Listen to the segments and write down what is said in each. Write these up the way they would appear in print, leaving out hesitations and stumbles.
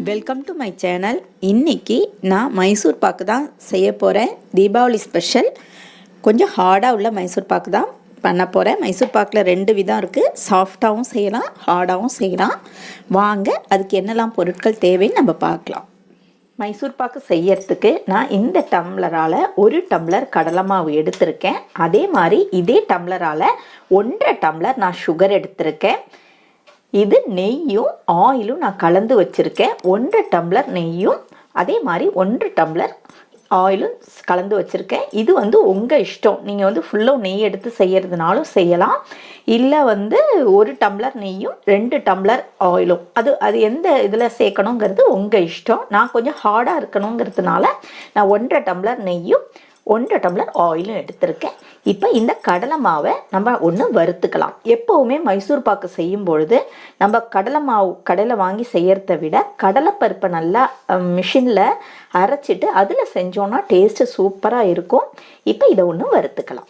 Welcome to my channel. இன்றைக்கி நான் மைசூர் பாக்கு தான் செய்ய போகிறேன். தீபாவளி ஸ்பெஷல். கொஞ்சம் ஹார்டாக உள்ள மைசூர் பாக்கு தான் பண்ண போகிறேன். மைசூர் பாக்கில் 2 விதம் இருக்குது. சாஃப்டாகவும் செய்யலாம், ஹார்டாகவும் செய்யலாம். வாங்க அதுக்கு என்னெல்லாம் பொருட்கள் தேவைன்னு நம்ம பார்க்கலாம். மைசூர் பாக்கு செய்யறதுக்கு நான் இந்த டம்ளரால் 1 டம்ளர் கடலை மாவு எடுத்திருக்கேன். அதே மாதிரி இதே டம்ளரால் 1.5 டம்ளர் நான் சுகர் எடுத்திருக்கேன். இது நெய்யும் ஆயிலும் நான் கலந்து வச்சுருக்கேன். 1.5 டம்ளர் நெய்யும் அதே மாதிரி 1 டம்ளர் ஆயிலும் கலந்து வச்சுருக்கேன். இது உங்கள் இஷ்டம். நீங்கள் ஃபுல்லாக நெய் எடுத்து செய்கிறதுனாலும் செய்யலாம். இல்லை 1 டம்ளர் நெய்யும் 2 டம்ளர் ஆயிலும் அது எந்த இதில் சேர்க்கணுங்கிறது உங்கள் இஷ்டம். நான் கொஞ்சம் ஹார்டாக இருக்கணுங்கிறதுனால நான் 1.5 டம்ளர் நெய்யும் 1 டம்ளர் ஆயிலும் எடுத்திருக்கேன். இப்போ இந்த கடலை மாவை நம்ம வறுத்துக்கலாம். எப்போவுமே மைசூர் பாக்கு செய்யும் பொழுது நம்ம கடலை மாவு கடையில் வாங்கி செய்யறத விட கடலைப்பருப்பை நல்லா மிஷினில் அரைச்சிட்டு அதில் செஞ்சோன்னா டேஸ்ட்டு சூப்பராக இருக்கும். இப்போ இதை வறுத்துக்கலாம்.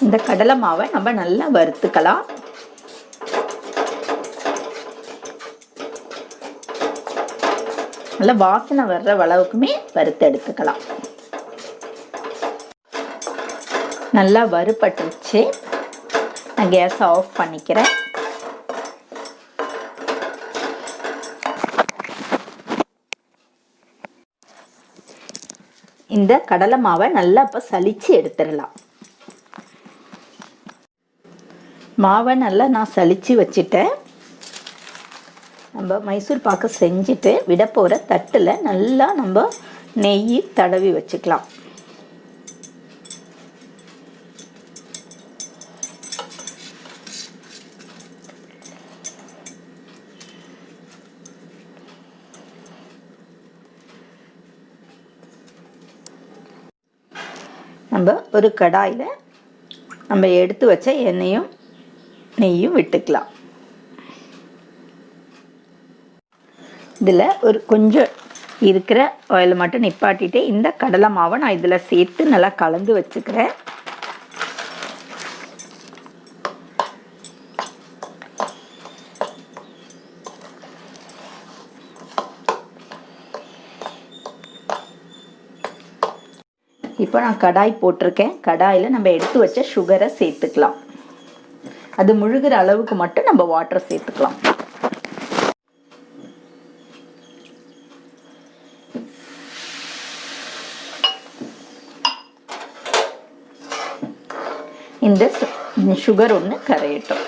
இந்த கடலை மாவை நம்ம நல்லா வறுத்துக்கலாம். நல்லா வாசனை வர்ற அளவுக்குமே வறுத்து எடுத்துக்கலாம். நல்லா வறுபட்டுருச்சு. நான் கேஸை ஆஃப் பண்ணிக்கிறேன். இந்த கடலை மாவை நல்லா இப்போ சலிச்சு எடுத்துடலாம். மாவை நல்லா நான் சலிச்சு வச்சுட்டேன். நம்ம மைசூர் பாக்கு செஞ்சுட்டு விட போகிற தட்டில் நல்லா நம்ம நெய் தடவி வச்சுக்கலாம். நம்ம ஒரு கடாயில் நம்ம எடுத்து வச்ச எண்ணெயும் நெய்யும் விட்டுக்கலாம். இதில் ஒரு கொஞ்சம் இருக்கிற ஆயில் மட்டும் நிப்பாட்டிட்டு இந்த கடலை மாவை நான் இதில் சேர்த்து நல்லா கலந்து வச்சுக்கிறேன். இப்போ நான் கடாய் போட்டிருக்கேன். கடாயில் நம்ம எடுத்து வச்ச சுகரை சேர்த்துக்கலாம். அது முழுகிற அளவுக்கு மட்டும் நம்ம வாட்டர் சேர்த்துக்கலாம். இந்த சுகர் கரையட்டும்.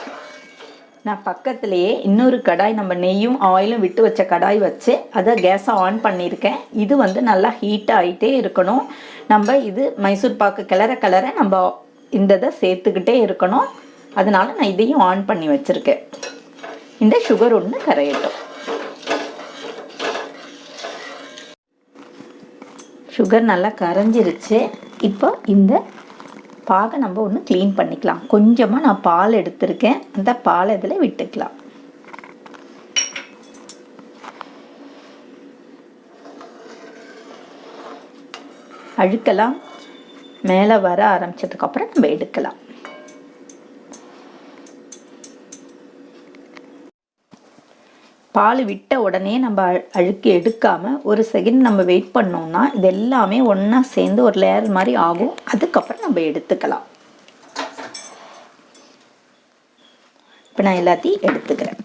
நான் பக்கத்துலேயே இன்னொரு கடாய் நம்ம நெய்யும் ஆயிலும் விட்டு வச்ச கடாய் வச்சு அதை கேஸை ஆன் பண்ணியிருக்கேன். இது நல்லா ஹீட் ஆகிட்டே இருக்கணும். நம்ம இது மைசூர் பாக்கு கிளற நம்ம இந்த இதை சேர்த்துக்கிட்டே இருக்கணும். அதனால நான் இதையும் ஆன் பண்ணி வச்சுருக்கேன். இந்த சுகர் கரையட்டும். சுகர் நல்லா கரைஞ்சிருச்சு. இப்போ இந்த பாகை நம்ம க்ளீன் பண்ணிக்கலாம். கொஞ்சமாக நான் பால் எடுத்திருக்கேன். அந்த பாலை இதில் விட்டுக்கலாம். அழுக்கெல்லாம் மேலே வர ஆரம்பிச்சதுக்கப்புறம் நம்ம எடுக்கலாம். பால் விட்ட உடனே நம்ம அழுக்கு எடுக்காமல் ஒரு செகண்ட் நம்ம வெயிட் பண்ணோம்னா இது எல்லாமே ஒன்றா சேர்ந்து ஒரு லேயர் மாதிரி ஆகும். அதுக்கப்புறம் நம்ம எடுத்துக்கலாம். இப்போ நான் எல்லாத்தையும் எடுத்துக்கிறேன்.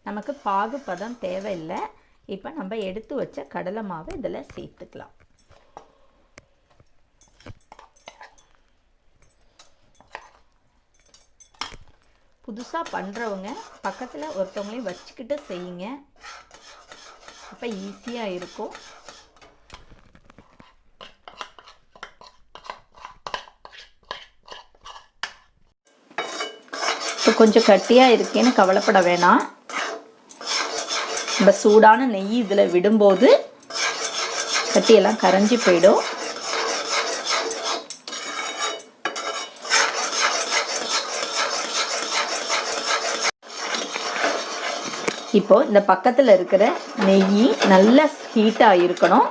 நமக்கு பாகு பதம் தேவையில்லை. இப்போ நம்ம எடுத்து வச்ச கடலை மாவை இதில் சேர்த்துக்கலாம். புதுசாக பண்ணுறவங்க பக்கத்தில் ஒருத்தவங்களையும் வச்சுக்கிட்டு செய்யுங்க. அப்போ ஈஸியாக இருக்கும். இப்போ கொஞ்சம் கட்டியாக இருக்கேன்னு கவலைப்பட வேணாம். நம்ம சூடான நெய் இதில் விடும்போது கட்டியெல்லாம் கரைஞ்சி போயிடும். இப்போது இந்த பக்கத்தில் இருக்கிற நெய் நல்லா ஹீட்டாக இருக்கணும்.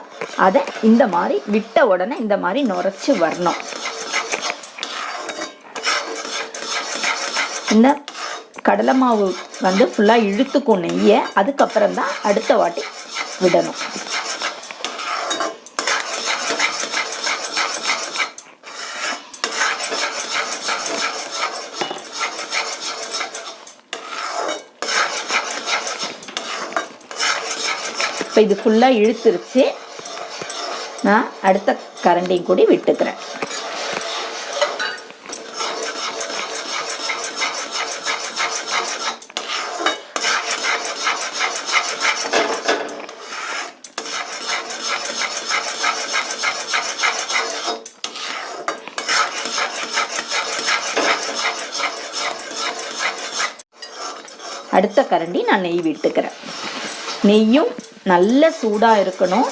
அதை இந்த மாதிரி விட்ட உடனே இந்த மாதிரி நுரைச்சி வரணும். இந்த கடலை மாவு வந்து ஃபுல்லாக இழுத்துக்கும் நெய்யை. அதுக்கப்புறம் தான் அடுத்த வாட்டி விடணும். இப்போ இது ஃபுல்லாக இழுத்துருச்சு. நான் அடுத்த கரண்டியும் கூடி விட்டுக்கிறேன். அடுத்த கரண்டி நான் நெய் விட்டுக்கிறேன். நெய்யும் நல்ல சூடாக இருக்கணும்.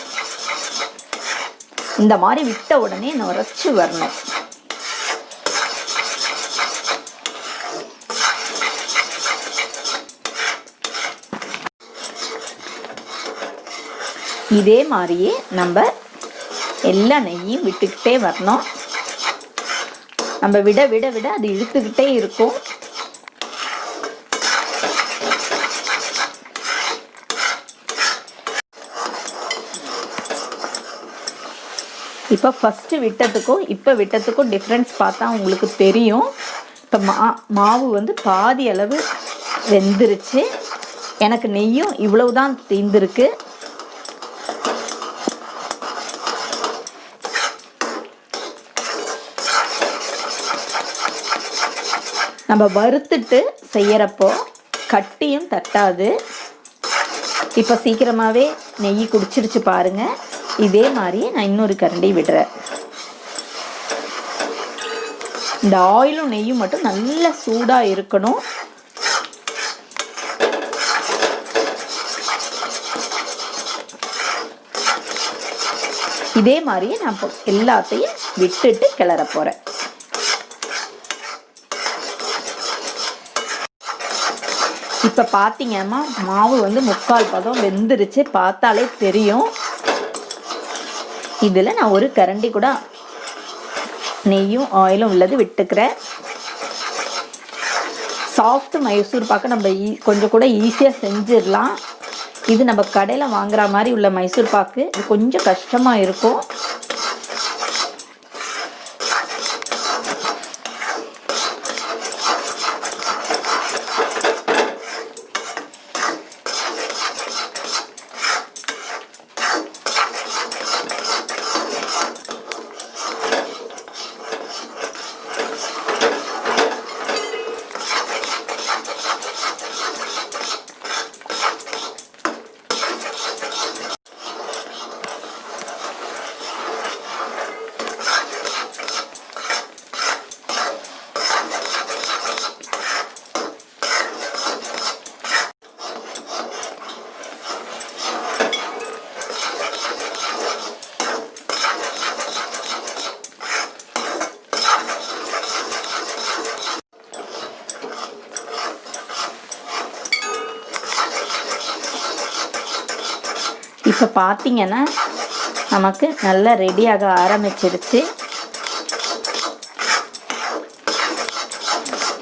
இந்த மாதிரி விட்ட உடனே நுரைச்சி வரணும். இதே மாதிரியே நம்ம எல்லா நெய்யும் விட்டுக்கிட்டே வரணும். நம்ம விட விட விட அது இழுத்துக்கிட்டே இருக்கும். இப்போ ஃபஸ்ட்டு விட்டதுக்கும் இப்போ விட்டதுக்கும் டிஃப்ரென்ஸ் பார்த்தா உங்களுக்கு தெரியும். இப்போ மாவு வந்து பாதி அளவு வெந்துருச்சு. எனக்கு நெய்யும் இவ்வளவு தான் தீர்ந்துருக்கு. நம்ம வறுத்துட்டு செய்யறப்போ கட்டியும் தட்டாது. இப்போ சீக்கிரமாகவே நெய் குடிச்சிருச்சு பாருங்கள். இதே மாதிரியே நான் இன்னொரு கரண்டி விடுறேன். இந்த ஆயிலும் நெய்யும் மட்டும் நல்ல சூடாக இருக்கணும். இதே மாதிரியே நான் எல்லாத்தையும் விட்டுட்டு கிளற போகிறேன். இப்போ பார்த்தீங்கன்னா மாவு வந்து 3/4 பதம் வெந்துருச்சு. பார்த்தாலே தெரியும். இதில் நான் ஒரு கரண்டி கூட நெய்யும் ஆயிலும் உள்ளது விட்டுக்கிறேன். சாஃப்ட் மைசூர் பாக்கு நம்ம கொஞ்சம் கூட ஈஸியாக செஞ்சிடலாம். இது நம்ம கடையில் வாங்குற மாதிரி உள்ள மைசூர் பாக்கு இது கொஞ்சம் கஷ்டமாக இருக்கும். இப்போ பார்த்தீங்கன்னா நமக்கு நல்லா ரெடியாக ஆரம்பிச்சிருச்சு.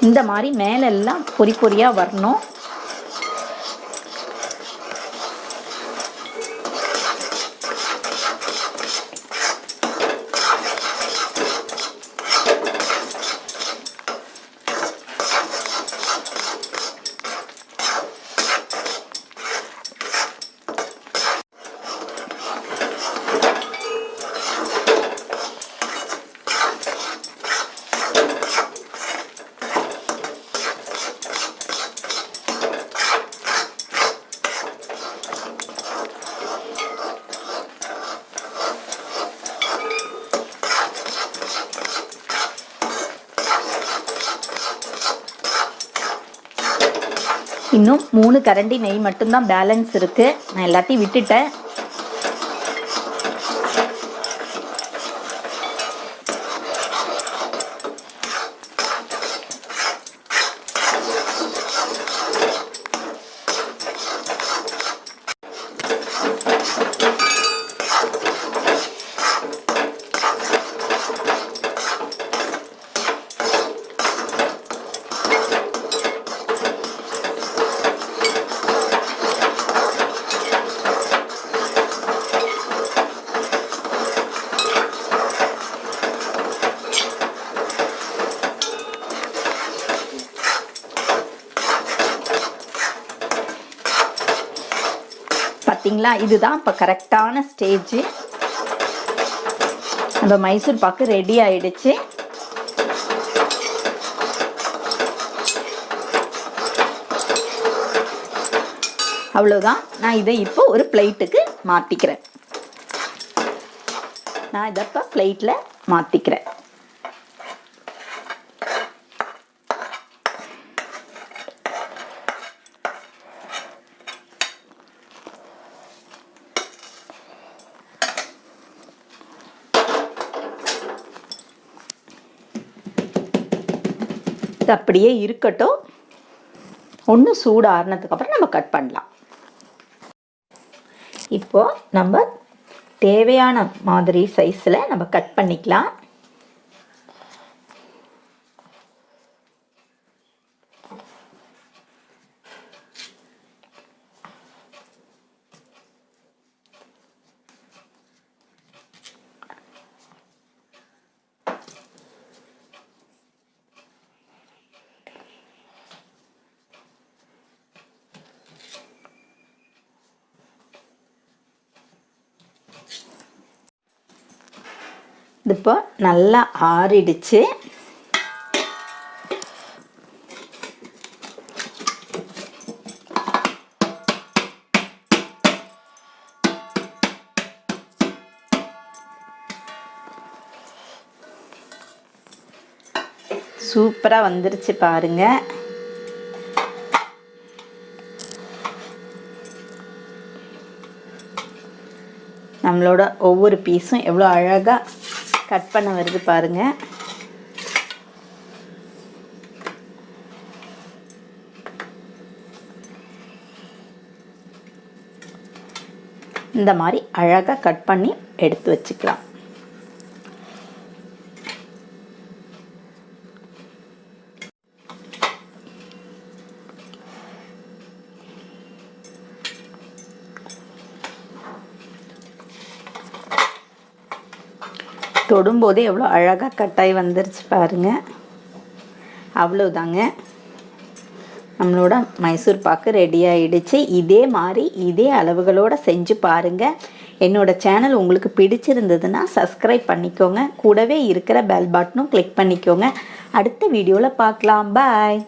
இந்த மாதிரி மேலெல்லாம் பொறி பொறியாக வரணும். இன்னும் 3 கரண்டி நெய் மட்டும்தான் பேலன்ஸ் இருக்குது. நான் எல்லாத்தையும் விட்டுட்டேன். பார்த்தீங்களா, இதுதான் இப்போ கரெக்டான ஸ்டேஜ். நம்ம மைசூர் பாக்கு ரெடி ஆயிடுச்சு. அவ்வளோதான். நான் இதை இப்போ ஒரு பிளேட்டுக்கு மாற்றிக்கிறேன். நான் இதை இப்போ பிளேட்டில் மாற்றிக்கிறேன். இது அப்படியே இருக்கட்டும். ஒன்று சூடு ஆறுனதுக்கப்புறம் நம்ம கட் பண்ணலாம். இப்போது நம்ம தேவையான மாதிரி சைஸில் நம்ம கட் பண்ணிக்கலாம். இது இப்போ நல்லா ஆறிடுச்சு. சூப்பராக வந்துருச்சு பாருங்க. நம்மளோட ஒவ்வொரு பீஸும் எவ்வளோ அழகாக கட் பண்ண வருது பாருங்க. இந்த மாதிரி அழகாக கட் பண்ணி எடுத்து வச்சுக்கலாம். தொடும்போதே எவ்வளோ அழகாக கட்டாய் வந்துருச்சு பாருங்க. அவ்வளோதாங்க, நம்மளோட மைசூர் பாக்கு ரெடி ஆகிடுச்சு. இதே மாதிரி இதே அளவுகளோடு செஞ்சு பாருங்கள். என்னோடய சேனல் உங்களுக்கு பிடிச்சிருந்ததுன்னா சப்ஸ்கிரைப் பண்ணிக்கோங்க. கூடவே இருக்கிற பெல் பட்டனும் கிளிக் பண்ணிக்கோங்க. அடுத்த வீடியோவில் பார்க்கலாம். பாய்.